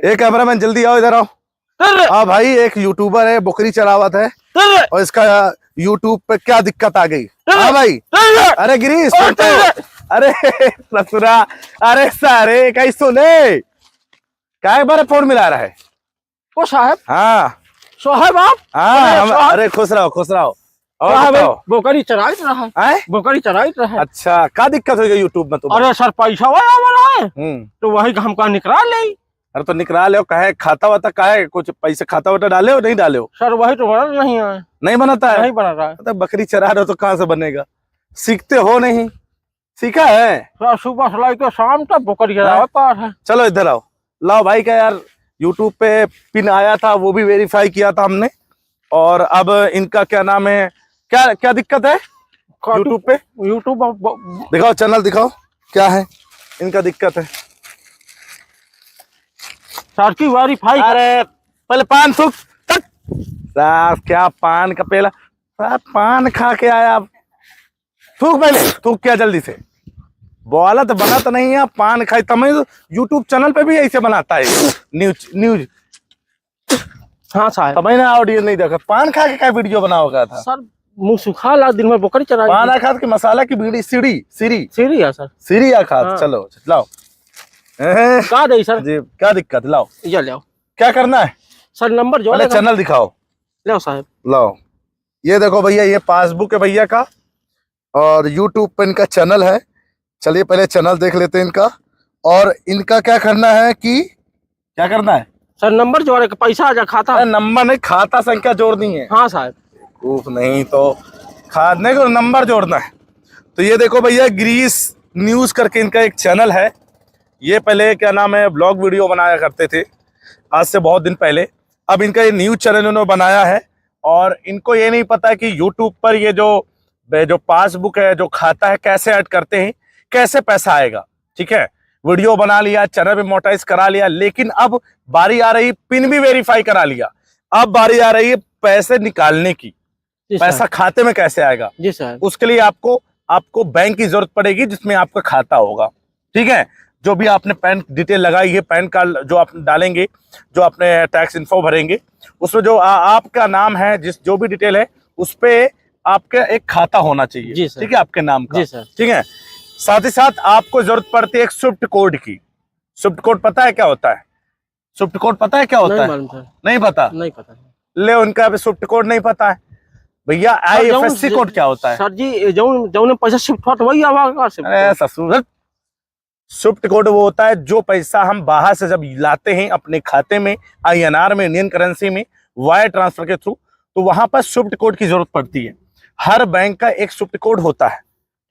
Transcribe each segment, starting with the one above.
एक कैमरामैन जल्दी आओ, इधर आओ। हाँ भाई, एक यूट्यूबर है, बकरी चरावत है और इसका यूट्यूब पे क्या दिक्कत आ गई। हाँ भाई, अरे गिरीश तो, अरे ससुरा, अरे सारे कहीं सुने क्या एक बार फोन मिला रहा है ओ साहब। हाँ साहब आप। हाँ, अरे खुश रहो खुश रहो। और बकरी चराई रहा है, बकरी चराई रहा है। अच्छा, क्या दिक्कत हो गई यूट्यूब में? अरे सर पैसा वाला है तो वही हमका निकला ले। अरे तो निकला ले, कहे खाता वाता काहे, कुछ पैसे खाता वाता डाले हो नहीं डाले हो? सर वही तो बना नहीं है। नहीं बनाता है? नहीं बना रहा है। तो बकरी चरा रहे हो तो कहाँ से बनेगा? सीखते हो नहीं? सीखा है? सर सुबह से लेकर शाम तक बकरी चरावे पार है। चलो इधर आओ, लाओ भाई का यार यूट्यूब पे पिन आया था, वो भी वेरीफाई किया था हमने। और अब इनका क्या नाम है, क्या क्या दिक्कत है यूट्यूब पे? यूट्यूब दिखाओ, चैनल दिखाओ, क्या है इनका दिक्कत है? सर की वेरीफाई। अरे पहले पान थूक, क्या पान का पेला, पान खा के आया। थूक पहले, थूक क्या जल्दी से। बोला तो बना तो नहीं है, पान खाई तमें यूट्यूब चैनल पे भी ऐसे बनाता है न्यूज। हाँ साहब, तमें ना ऑडियो नहीं देखा, पान खा के क्या वीडियो बनाओगा था? सर मुंह सुखा ला, दिन में बकरी चरा। पान खा के मसाला की बीड़ी सीढ़ी है सर, सीढ़ी खा। हाँ। चलो लाओ, का दे सर जी क्या दिक्कत, लाओ ये लाओ। क्या करना है सर नंबर जो पहले चैनल दिखाओ। लाओ साहब, लाओ, ये देखो भैया, ये पासबुक है भैया का और यूट्यूब पे इनका चैनल है। चलिए पहले चैनल देख लेते हैं इनका। और इनका क्या करना है कि क्या करना है सर? नंबर जोड़े के पैसा आ जा खाता। नंबर नहीं, खाता संख्या जोड़नी है। हाँ साहब, प्रूफ नहीं तो खाने को नंबर जोड़ना है। तो ये देखो भैया, ग्रीस न्यूज करके इनका एक चैनल है। ये पहले क्या नाम है, ब्लॉग वीडियो बनाया करते थे आज से बहुत दिन पहले। अब इनका ये न्यूज चैनल इन्होंने बनाया है और इनको ये नहीं पता है कि यूट्यूब पर ये जो पासबुक है, जो खाता है, कैसे ऐड करते हैं, कैसे पैसा आएगा। ठीक है, वीडियो बना लिया, चैनल भी मोनेटाइज करा लिया, लेकिन अब बारी आ रही, पिन भी वेरीफाई करा लिया, अब बारी आ रही है पैसे निकालने की। पैसा खाते में कैसे आएगा? जी सर। उसके लिए आपको बैंक की जरूरत पड़ेगी जिसमें आपका खाता होगा। ठीक है, जो भी आपने पैन डिटेल लगाई है, पैन कार्ड जो आप डालेंगे, जो आपने टैक्स इन्फो भरेंगे, उसमें जो आपका नाम है, जो भी डिटेल है, उस पे आपका एक खाता होना चाहिए। ठीक है, आपके नाम का। ठीक है, साथ ही साथ आपको जरूरत पड़ती है एक स्विफ्ट कोड की। स्विफ्ट कोड पता है क्या होता है? स्विफ्ट कोड पता है क्या होता है? नहीं पता? नहीं पता। ले, उनका भी स्विफ्ट कोड नहीं पता है भैया। IFSC कोड क्या होता है? सर जी जो पैसा शिफ्ट होता वही आवागा। ससुर, स्विफ्ट कोड वो होता है जो पैसा हम बाहर से जब लाते हैं अपने खाते में, INR में, इंडियन करेंसी में, वायर ट्रांसफर के थ्रू, तो वहां पर स्विफ्ट कोड की जरूरत पड़ती है। हर बैंक का एक स्विफ्ट कोड होता है,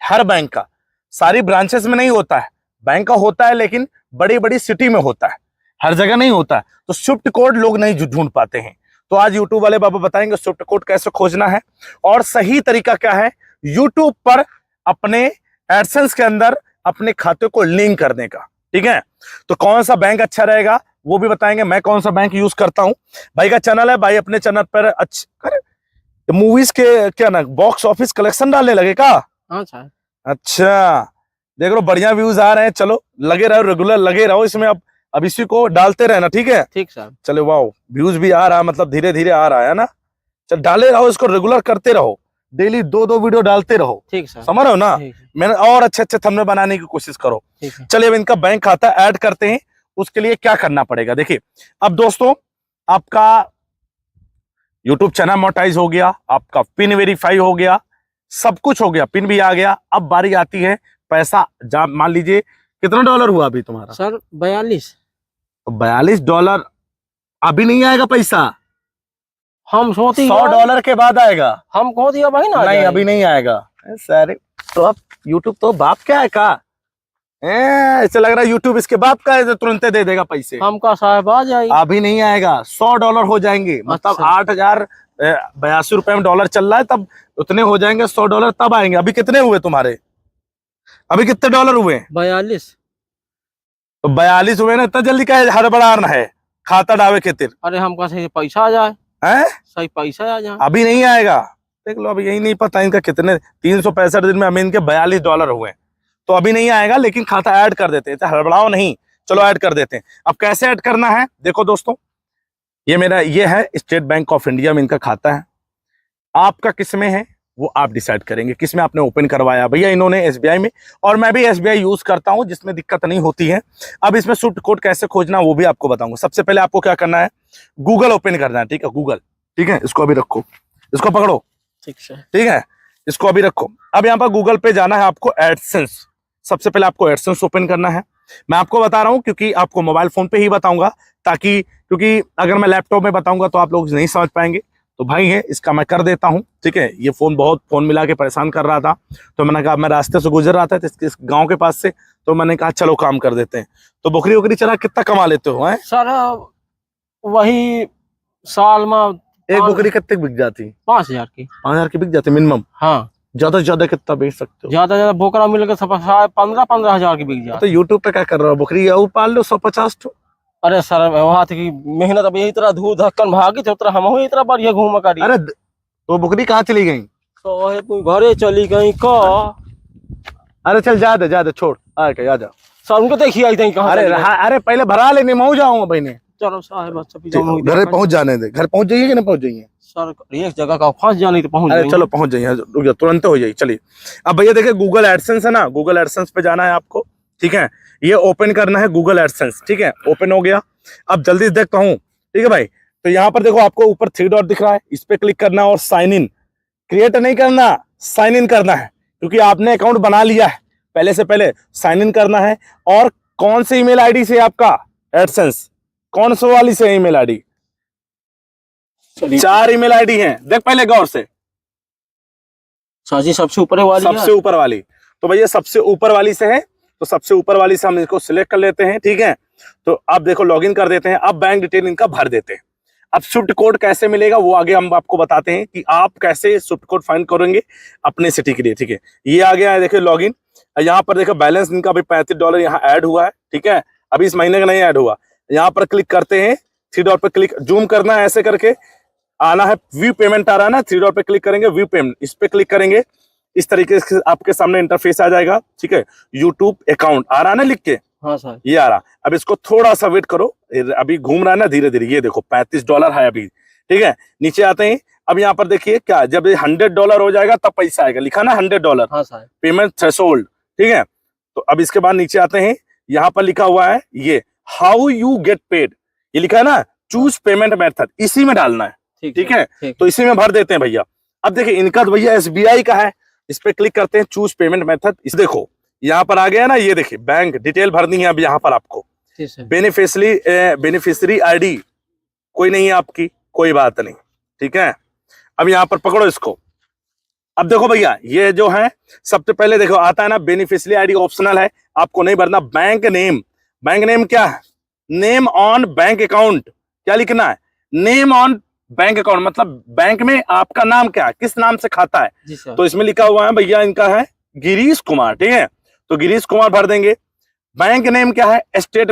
हर बैंक का। सारी ब्रांचेस में नहीं होता है, बैंक का होता है लेकिन बड़ी बड़ी सिटी में होता है, हर जगह नहीं होता है। तो स्विफ्ट कोड लोग नहीं ढूंढ पाते हैं। तो आज यूट्यूब वाले बाबा बताएंगे स्विफ्ट कोड कैसे खोजना है और सही तरीका क्या है यूट्यूब पर अपने एडसेंस के अंदर अपने खाते को लिंक करने का। ठीक है, तो कौन सा बैंक अच्छा रहेगा वो भी बताएंगे। मैं कौन सा बैंक यूज करता हूं। भाई का चैनल है, भाई अपने चैनल पर अच्छा मूवीज के क्या ना बॉक्स ऑफिस कलेक्शन डालने लगे का? हाँ सर। अच्छा, देख लो बढ़िया व्यूज आ रहे हैं। चलो लगे रहो, रेगुलर लगे रहो इसमें। अब इसी को डालते रहना। ठीक है, ठीक सर। चलो वाओ, व्यूज भी आ रहा है, मतलब धीरे धीरे आ रहा है ना। चल डाले रहो, इसको रेगुलर करते रहो, डेली 2-2 वीडियो डालते रहो। ठीक सर, समझ रहे हो ना? मैंने और अच्छे थंबनेल बनाने की कोशिश करो। चलिए अब इनका बैंक खाता ऐड करते हैं। उसके लिए क्या करना पड़ेगा देखिए। अब दोस्तों, आपका यूट्यूब चैनल मोनेटाइज हो गया, आपका पिन वेरीफाई हो गया, सब कुछ हो गया, पिन भी आ गया। अब बारी आती है पैसा। मान लीजिए कितना डॉलर हुआ अभी तुम्हारा? सर 42। तो $42 अभी नहीं आएगा पैसा। हम सोचते $100 के बाद आएगा। हम कहो दिया भाई ना, नहीं अभी नहीं आएगा सर। तो अब यूट्यूब तो बाप क्या है का? ऐसे लग रहा है यूट्यूब इसके बाप का है, तुरंत दे देगा पैसे। हमका साहब आ जाए। अभी नहीं आएगा, $100 हो जाएंगे। मतलब 8,082 रुपए में डॉलर चल रहा है, तब उतने हो जाएंगे $100 तब आएंगे। अभी कितने हुए तुम्हारे? अभी कितने डॉलर हुए? 42। तो 42 हुए ना, इतना जल्दी क्या हड़बड़ाना है खाता डावे खातिर? अरे हमका सही पैसा आ जाए। हैं? सही पैसा आ जाए। अभी नहीं आएगा, देख लो। अभी यही नहीं पता इनका कितने 365 दिन में अमीन के $42 हुए, तो अभी नहीं आएगा। लेकिन खाता ऐड कर देते हैं, हड़बड़ाओ नहीं। चलो ऐड कर देते हैं। अब कैसे ऐड करना है देखो दोस्तों, ये है स्टेट बैंक ऑफ इंडिया में इनका खाता है। आपका किस में है वो आप डिसाइड करेंगे, किस में आपने ओपन करवाया। भैया इन्होंने एसबीआई में, और मैं भी एसबीआई यूज करता हूं जिसमें दिक्कत नहीं होती है। अब इसमें स्विफ्ट कोड कैसे खोजना वो भी आपको बताऊंगा। सबसे पहले आपको क्या करना है, गूगल ओपन करना है। ठीक है, गूगल, ठीक है, इसको अभी रखो, इसको पकड़ो, ठीक है, इसको अभी रखो। अब यहाँ पर गूगल पे जाना है आपको, एडसेंस। सबसे पहले आपको एडसेंस ओपन करना है। मैं आपको बता रहा हूं क्योंकि आपको मोबाइल फोन पे ही बताऊंगा, ताकि क्योंकि अगर मैं लैपटॉप में बताऊंगा तो आप लोग नहीं समझ पाएंगे। तो भाई है, इसका मैं कर देता हूं, ठीक है। ये फोन मिला के परेशान कर रहा था, तो मैंने कहा, मैं रास्ते से गुजर रहा था इस गांव के पास से, तो मैंने कहा चलो काम कर देते हैं। तो बकरी वकरी चला कितना कमा लेते हो हैं सर? वही साल में एक बकरी कितने बिक जाती? 5,000 की। 5,000 की बिक जाती मिनिमम? हाँ, ज्यादा से ज्यादा कितना बेच सकते हो? ज्यादा ज्यादा बोकरा मिलकर 15-15 हजार की बिक जाती। तो यूट्यूब पे क्या कर रहा हो, बकरी और पाल लो 150 ठो। अरे सर वहाँ की मेहनत अब यही तरह धूल धक्कन भागी थे, उतना हम इतना बढ़िया घूम करी। अरे तो बकरी कहाँ चली गई? तो घरे चली गई का। अरे चल जा दे छोड़, आ जा सर उनको देखिए आई थी कहाँ। अरे पहले भरा लेने मैं जाऊंगा भाई ने। चलो साहब घर पहुंच जाने दे, घर पहुंच जाइए कि नहीं पहुंच जाइए? सर एक जगह का फंस जाने तो पहुंच। अरे चलो पहुंच जाइए, तुरंत हो जाइए। चलिए अब भैया देखिए, गूगल एडसेंस है ना, गूगल एडसेंस पे जाना है आपको, ठीक है। ये ओपन करना है गूगल एडसेंस, ठीक है, ओपन हो गया। अब जल्दी से देखता हूँ, ठीक है भाई। तो यहाँ पर देखो आपको ऊपर 3 डॉट दिख रहा है, इस पे क्लिक करना और साइन इन। क्रिएट नहीं करना, साइन इन करना है, क्योंकि आपने अकाउंट बना लिया है। पहले से पहले साइन इन करना है। और कौन सी ईमेल आईडी से आपका एडसेंस, कौन सी वाली से ईमेल आईडी? 4 ईमेल आईडी हैं, देख पहले गौर से। साजी सबसे ऊपर वाली, सबसे ऊपर वाली। तो भैया सबसे ऊपर वाली से है, तो सबसे ऊपर वाली से हम इसको सिलेक्ट कर लेते हैं, ठीक है। तो अब देखो लॉगिन कर देते हैं। अब बैंक डिटेल इनका भर देते हैं। अब स्विफ्ट कोड कैसे मिलेगा वो आगे हम आपको बताते हैं कि आप कैसे स्विफ्ट कोड फाइंड करेंगे अपने सिटी के लिए, ठीक है। ये आ गया है, देखिए लॉगिन। यहाँ पर देखो बैलेंस इनका अभी $35 यहाँ ऐड हुआ है, ठीक है। अभी इस महीने का नहीं ऐड हुआ। यहाँ पर क्लिक करते हैं, 3 डॉट पे क्लिक, जूम करना है ऐसे करके, आना है व्यू पेमेंट आ रहा है ना, 3 डॉट पे क्लिक करेंगे, व्यू पेमेंट, इस पे क्लिक करेंगे। इस तरीके से आपके सामने इंटरफेस आ जाएगा, ठीक है। यूट्यूब अकाउंट आ रहा है ना लिख के? हाँ सर, ये आ रहा। अब इसको थोड़ा सा वेट करो, अभी घूम रहा है ना धीरे धीरे। ये देखो $35 है अभी, ठीक है। नीचे आते हैं। अब यहाँ पर देखिए क्या, जब ये $100 हो जाएगा तब पैसा आएगा, लिखा ना $100। हाँ सर, पेमेंट थ्रेशोल्ड, ठीक है। तो अब इसके बाद नीचे आते हैं, यहाँ पर लिखा हुआ है ये हाउ यू गेट पेड, ये लिखा है ना, चूज पेमेंट मेथड, इसी में डालना है, ठीक है। तो इसी में भर देते हैं भैया। अब देखिए इनका तो भैया एसबीआई का है, इस पे क्लिक करते हैं, चूज पेमेंट मेथड। इस देखो यहाँ पर आ गया ना, ये देखिए बैंक डिटेल भरनी है अब यहाँ पर आपको। बेनिफिशियरी आईडी कोई नहीं है आपकी, कोई बात नहीं, ठीक है। अब यहाँ पर पकड़ो इसको। अब देखो भैया ये जो है, सबसे पहले देखो आता है ना बेनिफिशियरी आईडी ऑप्शनल है, आपको नहीं भरना। बैंक नेम, बैंक नेम क्या है? नेम ऑन बैंक अकाउंट, क्या लिखना है? नेम ऑन बैंक अकाउंट, मतलब बैंक में आपका नाम क्या है, किस नाम से खाता है। जी सर। तो इसमें लिखा हुआ है भैया, इनका है गिरीश कुमार, ठीक है। तो गिरीश कुमार भर देंगे। बैंक नेम क्या है? स्टेट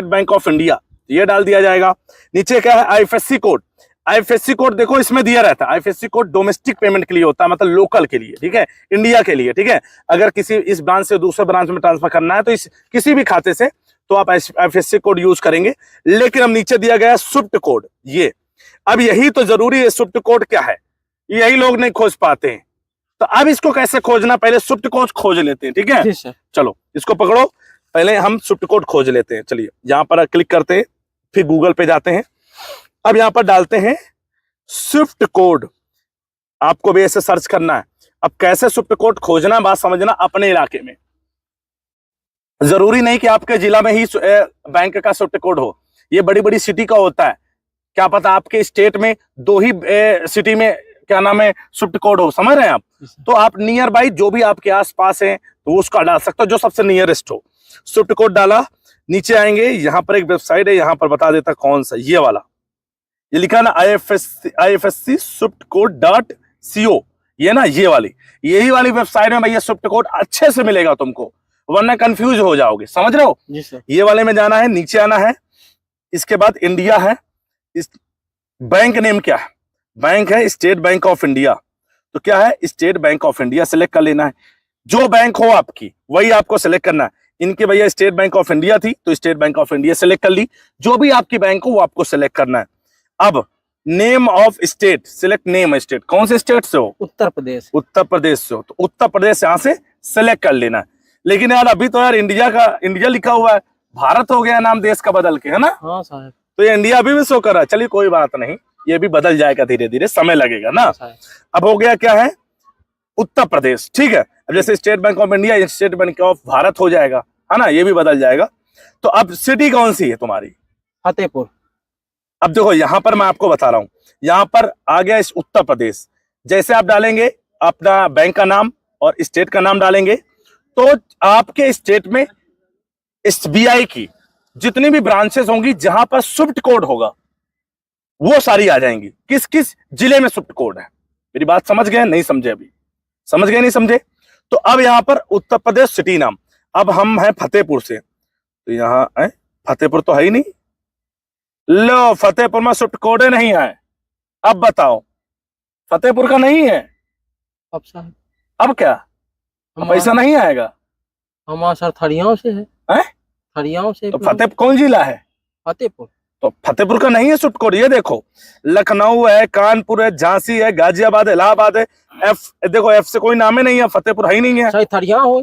बैंक ऑफ इंडिया, ये डाल दिया जाएगा। नीचे क्या है? IFSC code. आईएफएससी कोड देखो इसमें दिया रहता है। आईएफएससी कोड डोमेस्टिक पेमेंट के लिए होता है, मतलब लोकल के लिए, ठीक है, इंडिया के लिए, ठीक है। अगर किसी इस ब्रांच से दूसरे ब्रांच में ट्रांसफर करना है तो इस किसी भी खाते से, तो आप आईएफएससी कोड यूज करेंगे। लेकिन अब नीचे दिया गया है स्विफ्ट कोड, ये अब यही तो जरूरी है। स्विफ्ट कोड क्या है यही लोग नहीं खोज पाते हैं, तो अब इसको कैसे खोजना, पहले स्विफ्ट कोड खोज लेते हैं, ठीक है। चलो इसको पकड़ो, पहले हम स्विफ्ट कोड खोज लेते हैं। चलिए यहां पर क्लिक करते हैं, फिर गूगल पे जाते हैं। अब यहां पर डालते हैं स्विफ्ट कोड, आपको भी ऐसे सर्च करना है। अब कैसे स्विफ्ट कोड खोजना, बात समझना, अपने इलाके में जरूरी नहीं कि आपके जिला में ही बैंक का स्विफ्ट कोड हो, ये बड़ी बड़ी सिटी का होता है। क्या पता आपके स्टेट में 2 ही सिटी में क्या नाम है स्विफ्ट कोड हो, समझ रहे हैं आप। तो आप नियर बाई जो भी आपके आसपास है तो उसका डाल सकते हो, जो सबसे नियरेस्ट हो। स्विफ्ट कोड डाला, नीचे आएंगे, यहाँ पर एक वेबसाइट है, यहाँ पर बता देता कौन सा, ये वाला, ये लिखा ना IFSC स्विफ्ट कोड .co, ये ना ये वाली, यही वाली वेबसाइट में भैया स्विफ्ट कोड अच्छे से मिलेगा तुमको, वरना कंफ्यूज हो जाओगे, समझ रहे हो। जी सर। ये वाले में जाना है, नीचे आना है, इसके बाद इंडिया है, इस बैंक नेम क्या है, बैंक है स्टेट बैंक ऑफ इंडिया, तो क्या है state bank of India, select कर लेना है। जो बैंक हो आपकी वही आपको सिलेक्ट करना है। इनके भैया स्टेट बैंक ऑफ इंडिया थी तो state bank of India select कर ली। जो भी आपकी बैंक हो वो आपको सेलेक्ट करना है। अब name of state, select name state, कौन से स्टेट से हो? उत्तर प्रदेश। उत्तर प्रदेश से हो तो उत्तर प्रदेश यहां से सेलेक्ट कर लेना है। लेकिन यार अभी तो यार इंडिया लिखा हुआ है, भारत हो गया नाम देश का बदल के, है ना? हाँ साहब। तो ये इंडिया अभी भी शो कर रहा है। चलिए कोई बात नहीं, ये भी बदल जाएगा धीरे धीरे, समय लगेगा ना। अब हो गया क्या है? उत्तर प्रदेश, ठीक है। अब जैसे state bank of India state bank of Bharat हो जाएगा, है ना, ये भी बदल जाएगा। तो अब सिटी कौन सी है तुम्हारी? फतेहपुर। अब देखो यहां पर मैं आपको बता रहा हूं, यहां पर आ गया इस उत्तर प्रदेश। जैसे आप डालेंगे अपना बैंक का नाम और स्टेट का नाम डालेंगे तो आपके स्टेट में एसबीआई की जितनी भी ब्रांचेस होंगी जहां पर स्विफ्ट कोड होगा वो सारी आ जाएंगी। किस किस जिले में स्विफ्ट कोड है? मेरी बात समझ गए? नहीं समझे? अभी समझ गए? नहीं समझे? तो अब यहां पर उत्तर प्रदेश सिटी नाम, अब हम हैं फतेहपुर से, तो यहां है फतेहपुर तो है ही नहीं। लो, फतेहपुर में स्विफ्ट कोड नहीं है। अब बताओ, फतेहपुर का नहीं है। अब साहब अब क्या? अब पैसा नहीं आएगा? हमारा सर थरियाओं से है। थरियाओं से। तो फतेहपुर कौन जिला है? फतेहपुर। तो फतेहपुर का नहीं है स्विफ्ट कोड। ये देखो, लखनऊ है, कानपुर है, झांसी है, गाजियाबाद है, इलाहाबाद है। देखो एफ से कोई नाम ही नहीं है, फतेहपुर है ही नहीं है। शायद थरियाओं हो।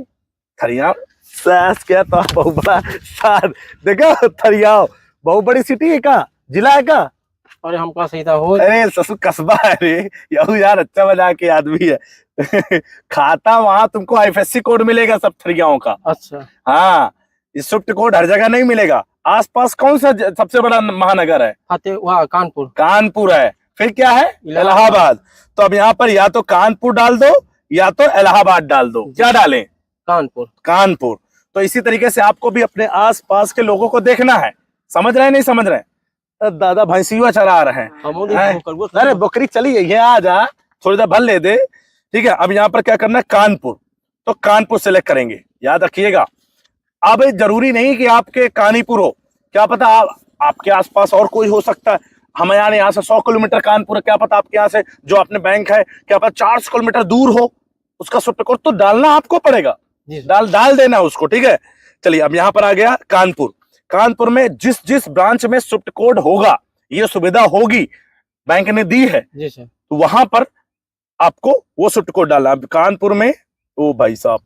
थरियाओं सास क्या तो बहुत बड़ा सार देखो, थरियाओं बहुत बड़ी सिटी है का, जिला है का? अरे हमका सही था हो। अरे ससुर कस्बा है रे यहू यार, अच्छा बजा के आदमी है खाता वहां तुमको आईएफएससी कोड मिलेगा सब थरियाओं का। अच्छा। हाँ, स्विफ्ट कोड हर जगह नहीं मिलेगा। आसपास कौन सा सबसे बड़ा महानगर है? वहाँ कानपुर। कानपुर है। फिर क्या है? इलाहाबाद। तो अब यहाँ पर या तो कानपुर डाल दो या तो इलाहाबाद डाल दो। क्या डालें? कानपुर। कानपुर। तो इसी तरीके से आपको भी अपने आसपास के लोगों को देखना है। समझ रहे हैं? नहीं समझ रहे हैं? दादा भैंसिया चरा रहे हैं। अरे बकरी चली गई है, आ जा थोड़ी देर भर ले दे। ठीक है, अब यहाँ पर क्या करना है? कानपुर। तो कानपुर सेलेक्ट करेंगे, याद रखिएगा। अब जरूरी नहीं कि आपके कानीपुर हो, क्या पता आपके आसपास और कोई हो सकता है। हमें यहाँ से 100 किलोमीटर कानपुर है, क्या पता आपके यहाँ से जो अपने बैंक है क्या पता 400 किलोमीटर दूर हो, उसका स्विफ्ट कोड तो डालना आपको पड़ेगा। डाल देना उसको, ठीक है। चलिए अब यहाँ पर आ गया कानपुर। कानपुर में जिस जिस ब्रांच में स्विफ्ट कोड होगा, ये सुविधा होगी, बैंक ने दी है, तो वहां पर आपको वो स्विफ्ट कोड डालना। कानपुर में ओ भाई साहब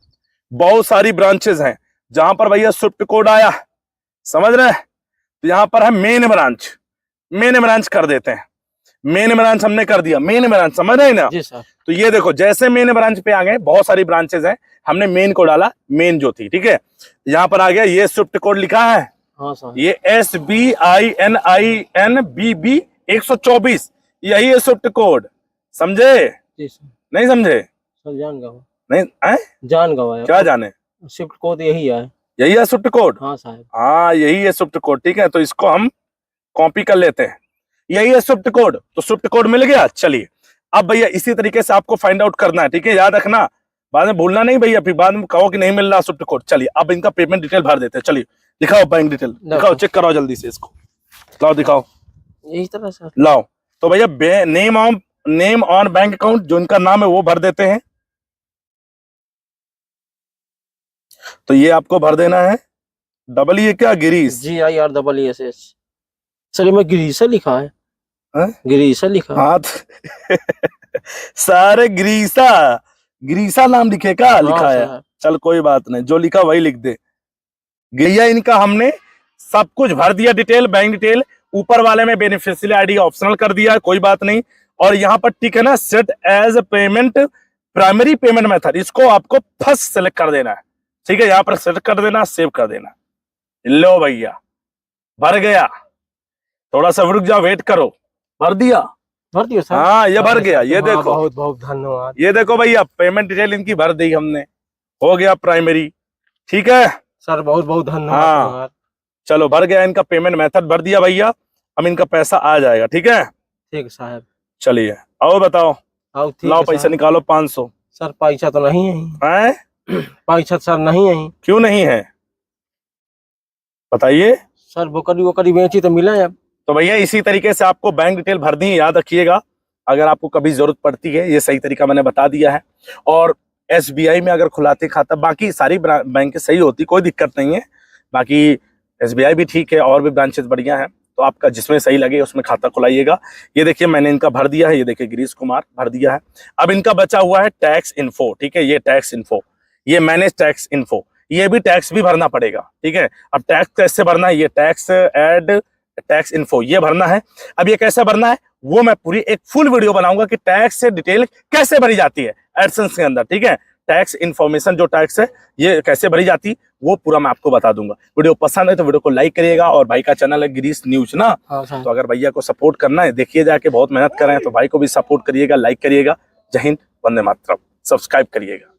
बहुत सारी ब्रांचेस हैं जहां पर भैया स्विफ्ट कोड आया, समझ रहे हैं? तो यहां पर है मेन ब्रांच। मेन ब्रांच कर देते हैं। मेन ब्रांच हमने कर दिया। मेन ब्रांच समझ रहे ना? जी सर। तो ये देखो, जैसे मेन ब्रांच पे आ गए, बहुत सारी ब्रांचेस हैं, हमने मेन को डाला, मेन जो थी, ठीक है। यहाँ पर आ गया, ये स्विफ्ट कोड लिखा है। हाँ सर। ये SBININBB 124, यही है स्विफ्ट कोड। समझे? जी सर। नहीं समझे? सर जान गवा। नहीं जान गवा। क्या जाने? स्विफ्ट कोड यही है। यही है स्विफ्ट कोड? हाँ साहब। हाँ यही है स्विफ्ट कोड, ठीक है। तो इसको हम कॉपी कर लेते हैं। यही है स्विफ्ट कोड। तो स्विफ्ट कोड मिल गया। चलिए अब भैया इसी तरीके से आपको फाइंड आउट करना है, ठीक है। याद रखना, बाद में भूलना नहीं भैया, फिर बाद में कहो कि नहीं मिल रहा स्विफ्ट कोड। चलिए अब इनका पेमेंट डिटेल भर देते हैं। चलिए दिखाओ बैंक डिटेल, दिखाओ, चेक कराओ जल्दी से इसको, लाओ दिखाओ। यही तरह सर लाओ। तो भैया नेम ऑन बैंक अकाउंट, जो इनका नाम है वो भर देते हैं। तो ये आपको भर देना है डबल ये क्या, गिरीश, GIREESS। सर ये में गिरीशा लिखा है। गिरीशा लिखा। हाँ सारे गिरीशा नाम लिखे का लिखा है। चल कोई बात नहीं, जो लिखा वही लिख दे। भैया इनका हमने सब कुछ भर दिया डिटेल, बैंक डिटेल। ऊपर वाले में बेनिफिशियरी आईडी ऑप्शनल कर दिया, कोई बात नहीं। और यहाँ पर ठीक है ना, set as payment primary payment method, इसको आपको फर्स्ट सेलेक्ट कर देना है, ठीक है। यहाँ पर सेलेक्ट कर देना, सेव कर देना। लो भैया भर गया। थोड़ा सा रुक जाओ, वेट करो। भर दिया सर। हाँ ये भर गया। ये देखो, बहुत बहुत धन्यवाद। ये देखो भैया पेमेंट डिटेल इनकी भर दी हमने, हो गया प्राइमरी, ठीक है सर। बहुत बहुत धन्यवाद। हाँ चलो भर गया, इनका पेमेंट मेथड भर दिया भैया। अब इनका पैसा आ जाएगा, ठीक है। ठीक साहब। चलिए आओ बताओ। लाओ पैसा निकालो 500। सर पैसा तो नहीं है। पैसा सर नहीं है। क्यों नहीं है बताइए? सर बकरी बेची तो मिला है। तो भैया इसी तरीके से आपको बैंक डिटेल भरनी है, याद रखिएगा। अगर आपको कभी जरूरत पड़ती है, ये सही तरीका मैंने बता दिया है। और SBI में अगर खुलाते खाता, बाकी सारी बैंक सही होती, कोई दिक्कत नहीं है। बाकी SBI भी ठीक है और भी ब्रांचेस बढ़िया हैं, तो आपका जिसमें सही लगे उसमें खाता खुलाइएगा। ये देखिए मैंने इनका भर दिया है, ये देखिए गिरीश कुमार भर दिया है। अब इनका बचा हुआ है टैक्स इन्फो, ठीक है, ये टैक्स इन्फो, ये मैनेज टैक्स इन्फो, ये भी टैक्स भी भरना पड़ेगा, ठीक है। अब टैक्स कैसे भरना है, ये टैक्स एड टैक्स इन्फो ये भरना है। अब ये कैसे भरना है वो मैं पूरी एक फुल वीडियो बनाऊंगा कि टैक्स से डिटेल कैसे भरी जाती है एडसेंस के अंदर, ठीक है। टैक्स इन्फॉर्मेशन जो टैक्स है ये कैसे भरी जाती वो पूरा मैं आपको बता दूंगा। वीडियो पसंद है तो वीडियो को लाइक करिएगा, और भाई का चैनल है गिरीश न्यूज ना, हाँ तो अगर भैया को सपोर्ट करना है, देखिए जाके बहुत मेहनत कर रहे हैं, तो भाई को भी सपोर्ट करिएगा, लाइक करिएगा। जय हिंद, वंदे मातरम, सब्सक्राइब करिएगा।